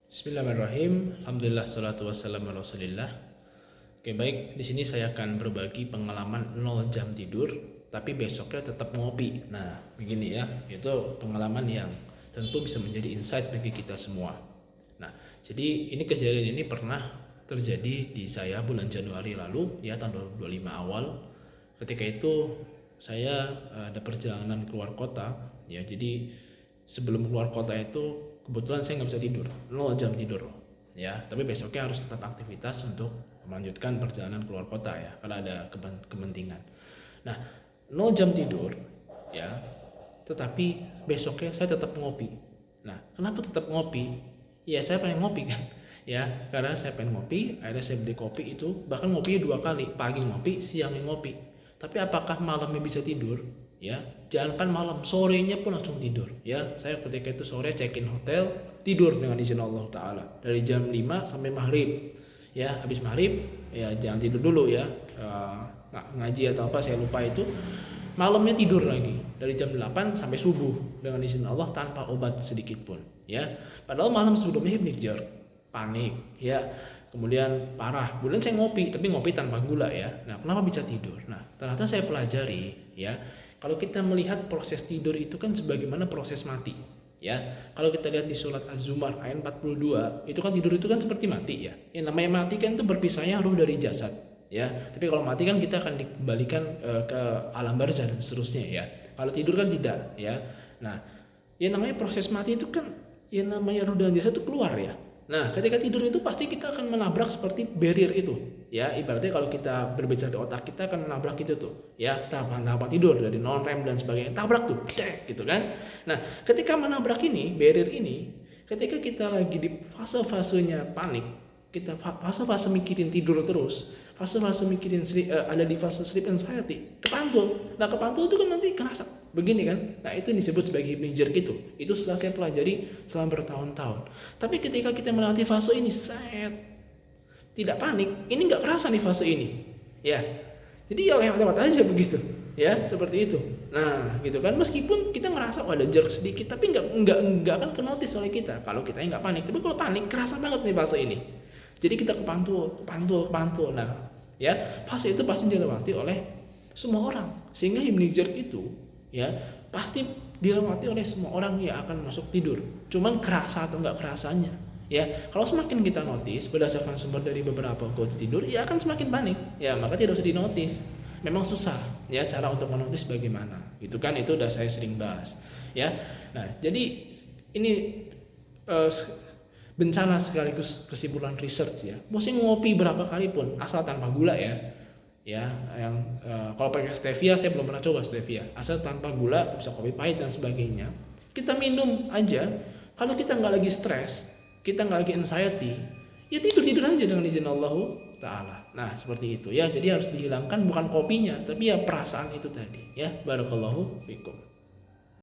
Bismillahirrahmanirrahim. Alhamdulillah salatu wassalamu ala Rasulillah. Oke, baik. Di sini saya akan berbagi pengalaman 0 jam tidur tapi besoknya tetap ngopi. Nah, begini ya. Itu pengalaman yang tentu bisa menjadi insight bagi kita semua. Nah, jadi ini kejadian ini pernah terjadi di saya bulan Januari lalu ya, tahun 2025 awal. Ketika itu saya ada perjalanan keluar kota ya. Jadi sebelum keluar kota itu kebetulan saya nggak bisa tidur, 0 jam tidur ya, tapi besoknya harus tetap aktivitas untuk melanjutkan perjalanan keluar kota ya, karena ada kepentingan. Nah, 0 jam tidur ya, tetapi besoknya saya tetap ngopi. Nah, kenapa tetap ngopi? Ya saya pengen ngopi kan ya, karena saya pengen ngopi. Akhirnya saya beli kopi itu, bahkan ngopinya 2 kali, pagi ngopi, siangnya ngopi. Tapi apakah malamnya bisa tidur? Ya, jangankan malam, sorenya pun langsung tidur ya. Saya ketika itu sore check-in hotel, tidur dengan izin Allah Ta'ala dari jam 5 sampai maghrib ya. Habis maghrib ya jangan tidur dulu ya, ngaji atau apa saya lupa itu. Malamnya tidur lagi dari jam 8 sampai subuh dengan izin Allah tanpa obat sedikit pun ya. Padahal malam sebelumnya manajer panik ya, kemudian parah. Kemudian saya ngopi, tapi ngopi tanpa gula ya. Nah, kenapa bisa tidur? Nah, ternyata saya pelajari ya, kalau kita melihat proses tidur itu kan sebagaimana proses mati ya. Kalau kita lihat di surat Az-Zumar ayat 42, itu kan tidur itu kan seperti mati ya. Yang namanya mati kan itu berpisahnya ruh dari jasad ya. Tapi kalau mati kan kita akan dikembalikan ke alam barzah dan seterusnya ya. Kalau tidur kan tidak ya. Nah, yang namanya proses mati itu kan yang namanya ruh dan jasad itu keluar ya. Nah, ketika tidur itu pasti kita akan menabrak seperti barrier itu ya. Ibaratnya kalau kita berbicara di otak, kita akan menabrak itu tuh ya, tahapan-tahapan tidur dari non rem dan sebagainya, tabrak tuh cek gitu kan. Nah, ketika menabrak ini, barrier ini, ketika kita lagi di fase-fasenya panik, kita fase-fase mikirin tidur terus, fase-fase mikirin ada di fase sleep anxiety, kepantul. Nah, kepantul itu kan nanti kerasa begini kan. Nah, itu yang disebut sebagai hypnagogic itu setelah saya pelajari selama bertahun-tahun. Tapi ketika kita melewati fase ini, tidak panik, ini nggak kerasa nih fase ini ya. Jadi ya lewat-lewat aja begitu ya, seperti itu. Nah, gitu kan, meskipun kita ngerasa ada jerk sedikit, tapi nggak akan kenotis oleh kita kalau kita nggak panik. Tapi kalau panik kerasa banget nih fase ini. Jadi kita kepantul. Nah, ya, fase itu pasti dilewati oleh semua orang. Sehingga hypnagogic itu ya pasti dilewati oleh semua orang yang akan masuk tidur. Cuman kerasa atau nggak kerasanya ya. Kalau semakin kita notice berdasarkan sumber dari beberapa coach tidur, ya akan semakin panik ya. Maka tidak usah dinotis. Memang susah ya cara untuk menotis bagaimana gitu kan. Itu udah saya sering bahas ya. Nah, jadi ini bencana sekaligus kesimpulan research ya. Mesti ngopi berapa kali pun asal tanpa gula ya. Ya, yang kalau pakai stevia saya belum pernah coba stevia. Asal tanpa gula, bisa kopi pahit dan sebagainya. Kita minum aja. Kalau kita nggak lagi stres, kita nggak lagi anxiety, ya tidur aja dengan izin Allah Ta'ala. Nah, seperti itu ya. Jadi harus dihilangkan bukan kopinya, tapi ya perasaan itu tadi ya. Barakallahu fikum.